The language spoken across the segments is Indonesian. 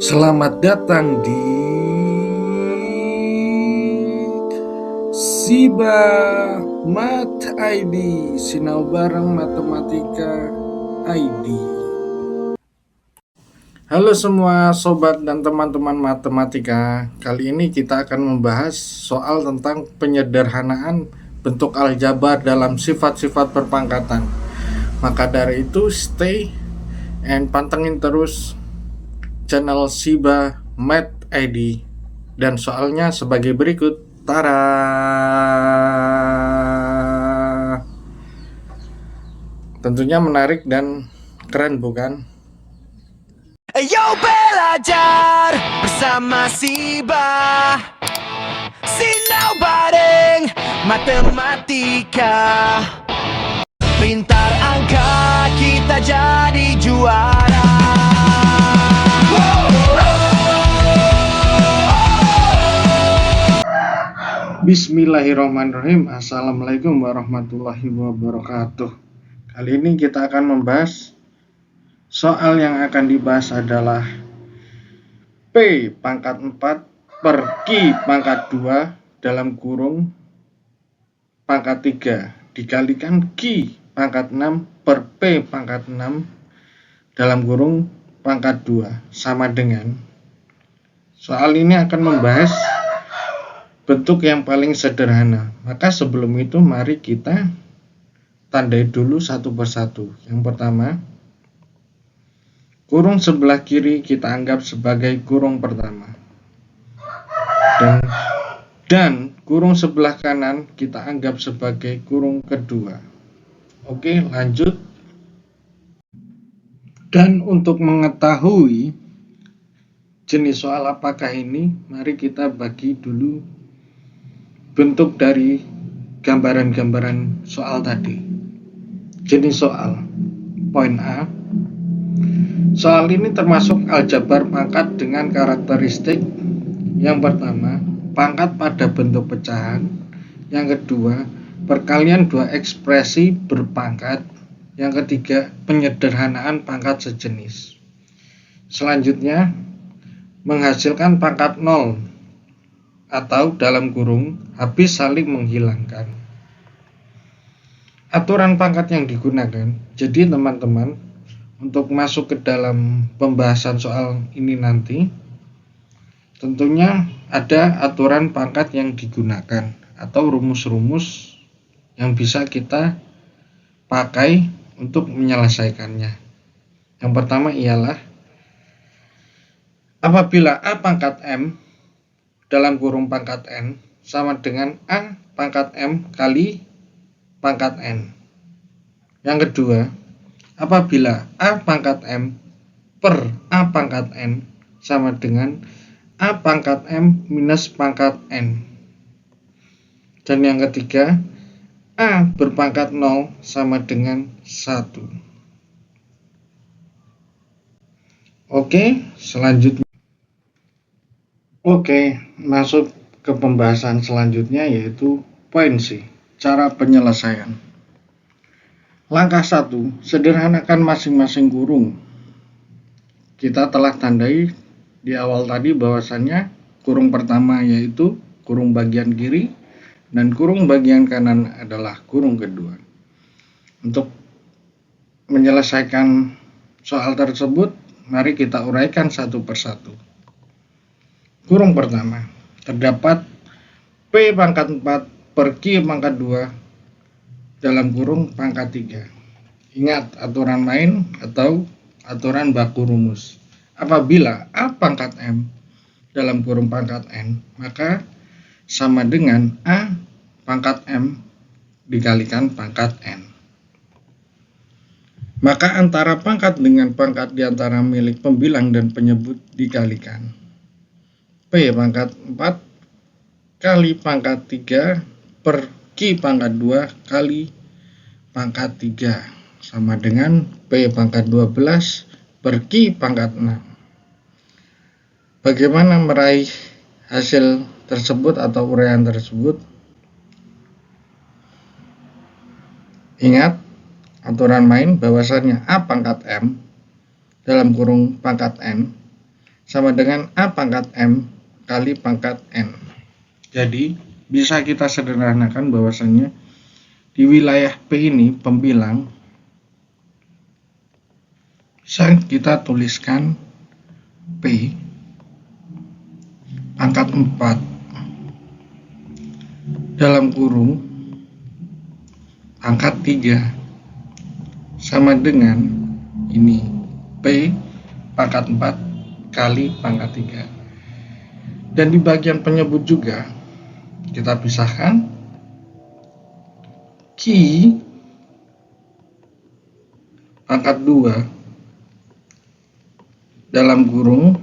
Selamat datang di Siba Mat ID, Sinau Bareng Matematika ID. Halo semua sobat dan teman-teman matematika. Kali ini kita akan membahas soal tentang penyederhanaan bentuk aljabar dalam sifat-sifat perpangkatan. Maka dari itu stay and pantengin terus channel Siba Mat ID. Dan soalnya sebagai berikut. Tara. Tentunya menarik dan keren, bukan? Ayo belajar bersama Siba, Sinau bareng matematika. Pintar angka kita jadi juara. Bismillahirrahmanirrahim. Assalamualaikum warahmatullahi wabarakatuh. Kali ini kita akan membahas soal yang akan dibahas adalah P pangkat 4 per Q pangkat 2 dalam kurung pangkat 3 dikalikan Q pangkat 6 per P pangkat 6 dalam kurung pangkat 2 sama dengan. Soal ini akan membahas bentuk yang paling sederhana. Maka sebelum itu mari kita tandai dulu satu persatu. Yang pertama, kurung sebelah kiri kita anggap sebagai kurung pertama. Dan kurung sebelah kanan kita anggap sebagai kurung kedua. Oke, lanjut. Dan untuk mengetahui jenis soal apakah ini, mari kita bagi dulu bentuk dari gambaran-gambaran soal tadi. Jenis soal. Poin A. Soal ini termasuk aljabar pangkat dengan karakteristik yang pertama, pangkat pada bentuk pecahan. Yang kedua, perkalian dua ekspresi berpangkat. Yang ketiga, penyederhanaan pangkat sejenis. Selanjutnya, menghasilkan pangkat 0 atau dalam kurung habis saling menghilangkan. Aturan pangkat yang digunakan. Jadi teman-teman, untuk masuk ke dalam pembahasan soal ini nanti, tentunya ada aturan pangkat yang digunakan atau rumus-rumus yang bisa kita pakai untuk menyelesaikannya. Yang pertama ialah apabila A pangkat M dalam kurung pangkat N sama dengan A pangkat M kali pangkat N. Yang kedua, apabila A pangkat M per A pangkat N sama dengan A pangkat M minus pangkat N. Dan yang ketiga, A berpangkat 0 sama dengan 1. Oke, selanjutnya. Oke, masuk ke pembahasan selanjutnya yaitu poin C, cara penyelesaian. Langkah 1, sederhanakan masing-masing kurung. Kita telah tandai di awal tadi bahwasannya kurung pertama yaitu kurung bagian kiri dan kurung bagian kanan adalah kurung kedua. Untuk menyelesaikan soal tersebut, mari kita uraikan satu persatu. Kurung pertama, terdapat P pangkat 4 per Q pangkat 2 dalam kurung pangkat 3. Ingat aturan main atau aturan baku rumus. Apabila A pangkat M dalam kurung pangkat N, maka sama dengan A pangkat M dikalikan pangkat N. Maka antara pangkat dengan pangkat di antara milik pembilang dan penyebut dikalikan. P pangkat 4 kali pangkat 3 per Q pangkat 2 kali pangkat 3 sama dengan P pangkat 12 per Q pangkat 6. Bagaimana meraih hasil tersebut atau uraian tersebut? Ingat aturan main bahwasannya A pangkat M dalam kurung pangkat N sama dengan A pangkat M kali pangkat N. Jadi bisa kita sederhanakan bahwasanya di wilayah P ini pembilang bisa kita tuliskan P pangkat 4 dalam kurung pangkat 3 sama dengan ini P pangkat 4 kali pangkat 3. Dan di bagian penyebut juga kita pisahkan Q pangkat 2 dalam kurung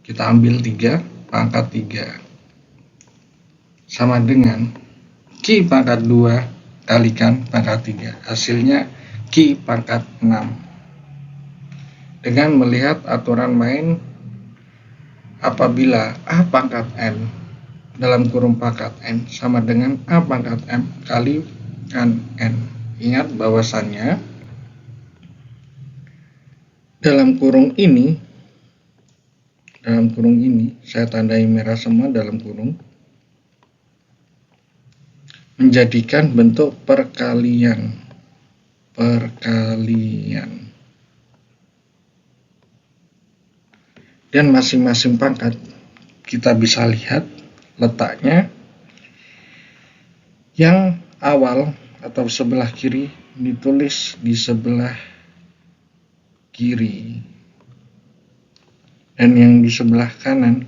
kita ambil 3 pangkat 3 sama dengan Q pangkat 2 kalikan pangkat 3. Hasilnya Q pangkat 6. Dengan melihat aturan main apabila A pangkat N dalam kurung pangkat N sama dengan A pangkat M kali kan N. Ingat bahwasannya dalam kurung ini saya tandai merah semua dalam kurung menjadikan bentuk perkalian. Dan masing-masing pangkat kita bisa lihat letaknya. Yang awal atau sebelah kiri ditulis di sebelah kiri, dan yang di sebelah kanan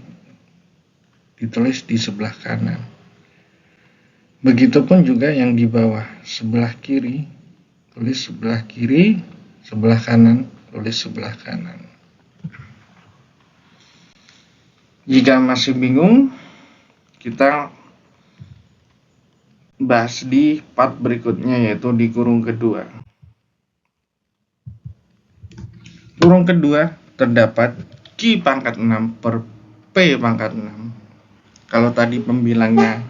ditulis di sebelah kanan. Begitupun juga yang di bawah, sebelah kiri tulis sebelah kiri, sebelah kanan tulis sebelah kanan. Jika masih bingung, kita bahas di part berikutnya, yaitu di kurung kedua. Kurung kedua terdapat Q pangkat 6 per P pangkat 6. Kalau tadi pembilangnya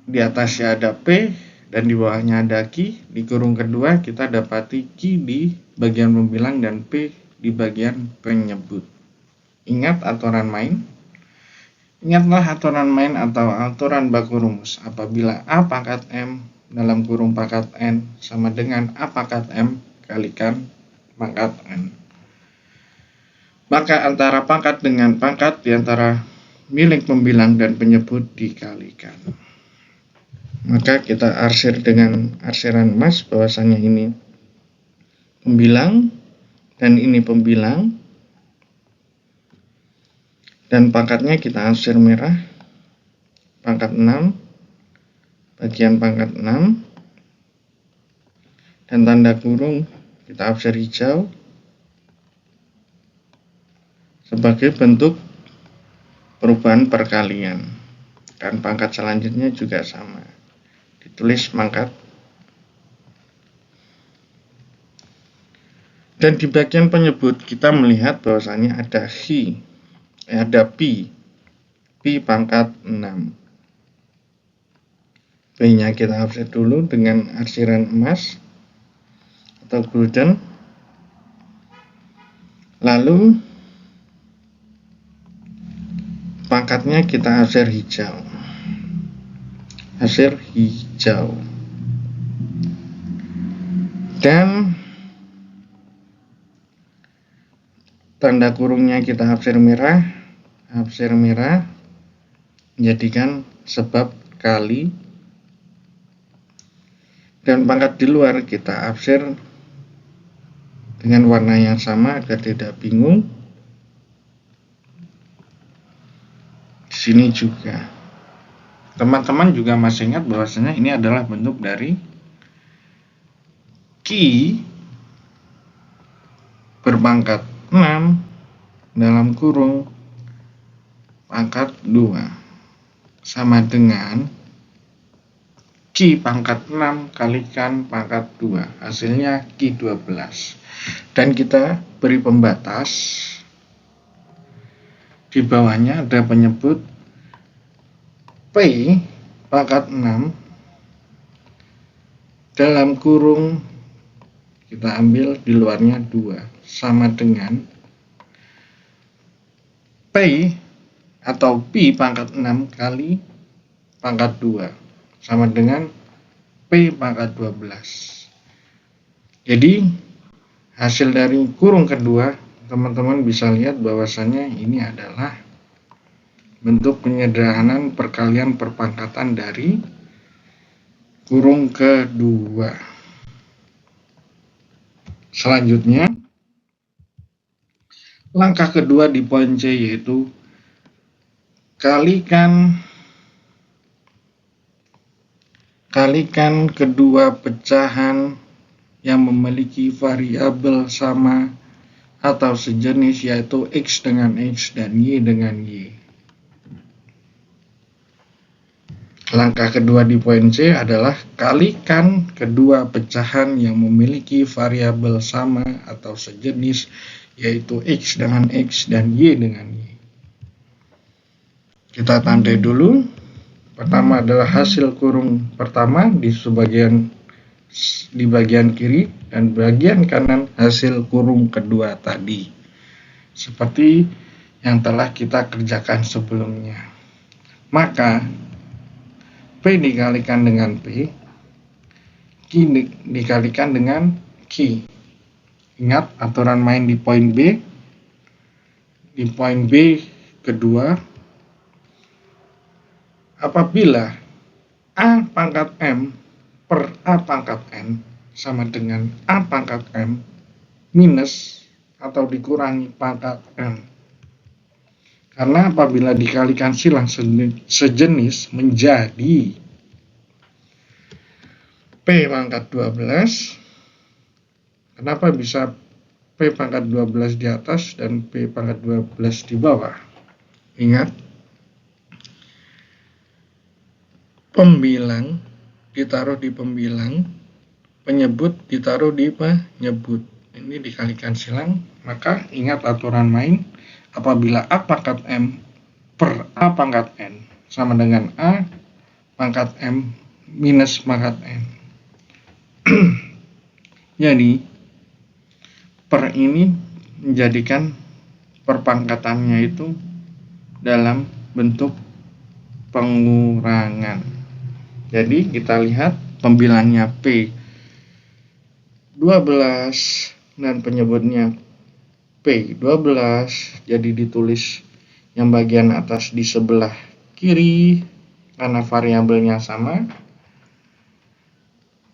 di atasnya ada P dan di bawahnya ada Q, di kurung kedua kita dapati Q di bagian pembilang dan P di bagian penyebut. Ingat aturan main? Ingatlah aturan main atau aturan baku rumus. Apabila A pangkat M dalam kurung pangkat N sama dengan A pangkat M kalikan pangkat N. Maka antara pangkat dengan pangkat di antara milik pembilang dan penyebut dikalikan. Maka kita arsir dengan arsiran emas bahwasanya ini pembilang dan ini pembilang. Dan pangkatnya kita arsir merah, pangkat 6, bagian pangkat 6, dan tanda kurung kita arsir hijau sebagai bentuk perubahan perkalian. Dan pangkat selanjutnya juga sama, ditulis pangkat. Dan di bagian penyebut kita melihat bahwasanya ada P pangkat 6. P-nya kita arsir dulu dengan arsiran emas atau golden. Lalu pangkatnya kita arsir hijau. Dan tanda kurungnya kita arsir merah menjadikan sebab kali, dan pangkat di luar kita arsir dengan warna yang sama agar tidak bingung. Di sini juga teman-teman juga masih ingat bahwasanya ini adalah bentuk dari Q berpangkat 6 dalam kurung pangkat 2 sama dengan Q pangkat 6 kalikan pangkat 2, hasilnya Q 12. Dan kita beri pembatas, di bawahnya ada penyebut P pangkat 6 dalam kurung kita ambil di luarnya 2 sama dengan atau Pi pangkat 6 kali pangkat 2 sama dengan P pangkat 12. Jadi hasil dari kurung kedua, teman-teman bisa lihat bahwasannya ini adalah bentuk penyederhanaan perkalian perpangkatan dari kurung kedua. Selanjutnya, langkah kedua di poin C yaitu kalikan kedua pecahan yang memiliki variabel sama atau sejenis, yaitu X dengan X dan Y dengan Y. Langkah kedua di poin C adalah kalikan kedua pecahan yang memiliki variabel sama atau sejenis, yaitu X dengan X dan Y dengan Y. Kita tandai dulu. Pertama adalah hasil kurung pertama di bagian kiri, dan bagian kanan hasil kurung kedua tadi, seperti yang telah kita kerjakan sebelumnya. Maka P dikalikan dengan P, Q dikalikan dengan Q. Ingat aturan main di poin B. Di poin B kedua, apabila A pangkat M per A pangkat N sama dengan A pangkat M minus atau dikurangi pangkat N. Karena apabila dikalikan silang sejenis menjadi P pangkat 12. Kenapa bisa P pangkat 12 di atas dan P pangkat 12 di bawah? Ingat, pembilang ditaruh di pembilang, penyebut ditaruh di penyebut. Ini dikalikan silang, maka ingat aturan main. Apabila A pangkat M per A pangkat N sama dengan A pangkat M minus pangkat N. Jadi per ini menjadikan perpangkatannya itu dalam bentuk pengurangan. Jadi kita lihat pembilangnya P 12 dan penyebutnya P12, jadi ditulis yang bagian atas di sebelah kiri karena variabelnya sama.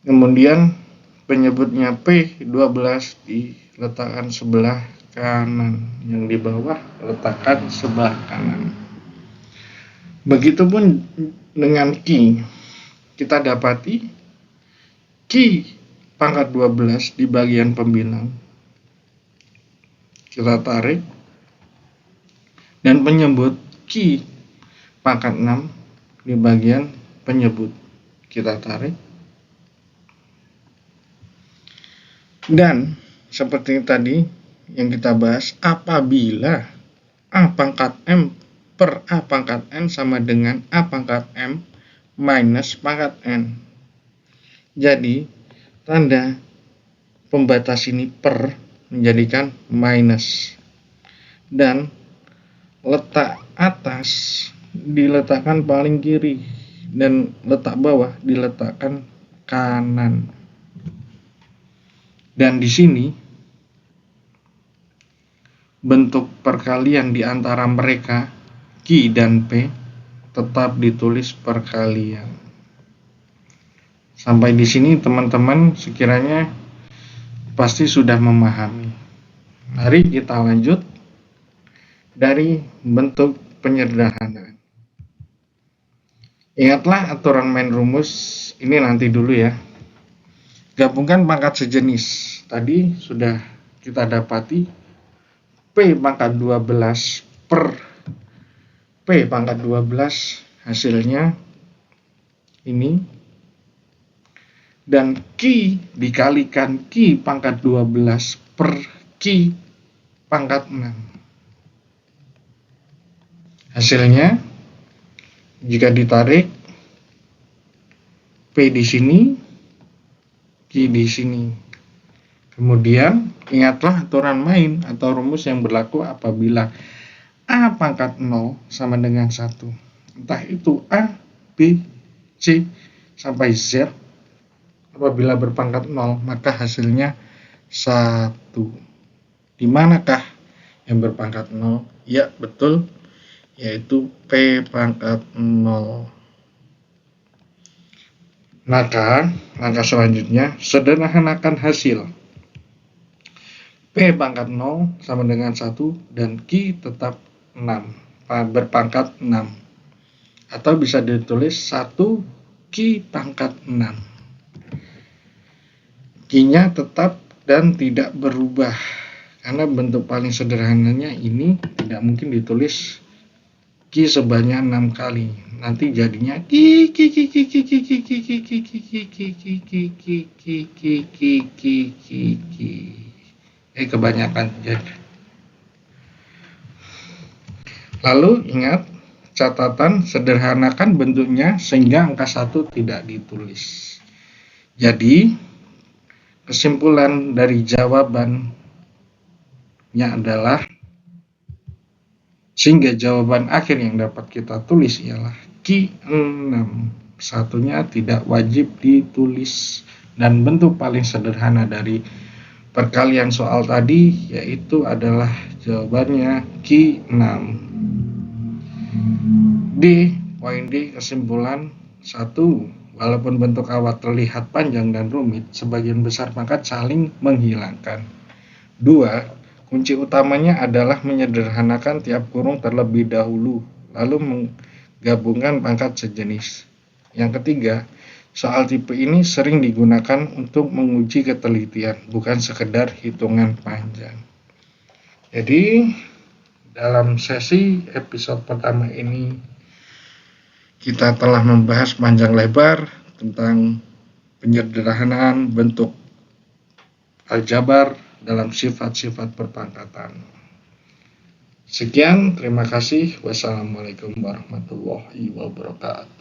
Kemudian penyebutnya P12 diletakkan sebelah kanan, yang di bawah letakkan sebelah kanan. Begitupun dengan Q. Kita dapati Q pangkat 12 di bagian pembilang. Kita tarik, dan penyebut Q pangkat 6 di bagian penyebut. Kita tarik, dan seperti tadi yang kita bahas, apabila A pangkat M per A pangkat N sama dengan A pangkat M minus pangkat N. Jadi tanda pembatas ini per menjadikan minus, dan letak atas diletakkan paling kiri dan letak bawah diletakkan kanan. Dan di sini bentuk perkalian di antara mereka Q dan P tetap ditulis perkalian. Sampai di sini teman-teman sekiranya pasti sudah memahami. Mari kita lanjut dari bentuk penyederhanaan. Ingatlah aturan main rumus ini nanti dulu ya. Gabungkan pangkat sejenis. Tadi sudah kita dapati P pangkat 12 per P pangkat 12 hasilnya ini. Dan Q dikalikan Q pangkat 12 per Q pangkat 6. Hasilnya, jika ditarik, P di sini, Q di sini. Kemudian, ingatlah aturan main atau rumus yang berlaku apabila A pangkat 0 sama dengan 1. Entah itu A, B, C, sampai Z. Apabila berpangkat 0, maka hasilnya 1. Di manakah yang berpangkat 0? Ya, betul, yaitu P pangkat 0. Maka, langkah selanjutnya, sederhanakan hasil. P pangkat 0 sama dengan 1 dan Q tetap 6, berpangkat 6. Atau bisa ditulis 1 Q pangkat 6. Q-nya tetap dan tidak berubah. Karena bentuk paling sederhananya ini tidak mungkin ditulis Q sebanyak 6 kali. Nanti jadinya kebanyakan jadi. Lalu ingat, catatan sederhanakan bentuknya sehingga angka 1 tidak ditulis. Jadi kesimpulan dari jawabannya adalah, sehingga jawaban akhir yang dapat kita tulis ialah Q6. Satunya tidak wajib ditulis. Dan bentuk paling sederhana dari perkalian soal tadi yaitu adalah jawabannya Q6. Poin D, kesimpulan 1. Walaupun bentuk awal terlihat panjang dan rumit, sebagian besar pangkat saling menghilangkan. 2. Kunci utamanya adalah menyederhanakan tiap kurung terlebih dahulu, lalu menggabungkan pangkat sejenis. Yang ketiga, soal tipe ini sering digunakan untuk menguji ketelitian, bukan sekedar hitungan panjang. Jadi, dalam sesi episode pertama ini, kita telah membahas panjang lebar tentang penyederhanaan bentuk aljabar dalam sifat-sifat perpangkatan. Sekian, terima kasih. Wassalamualaikum warahmatullahi wabarakatuh.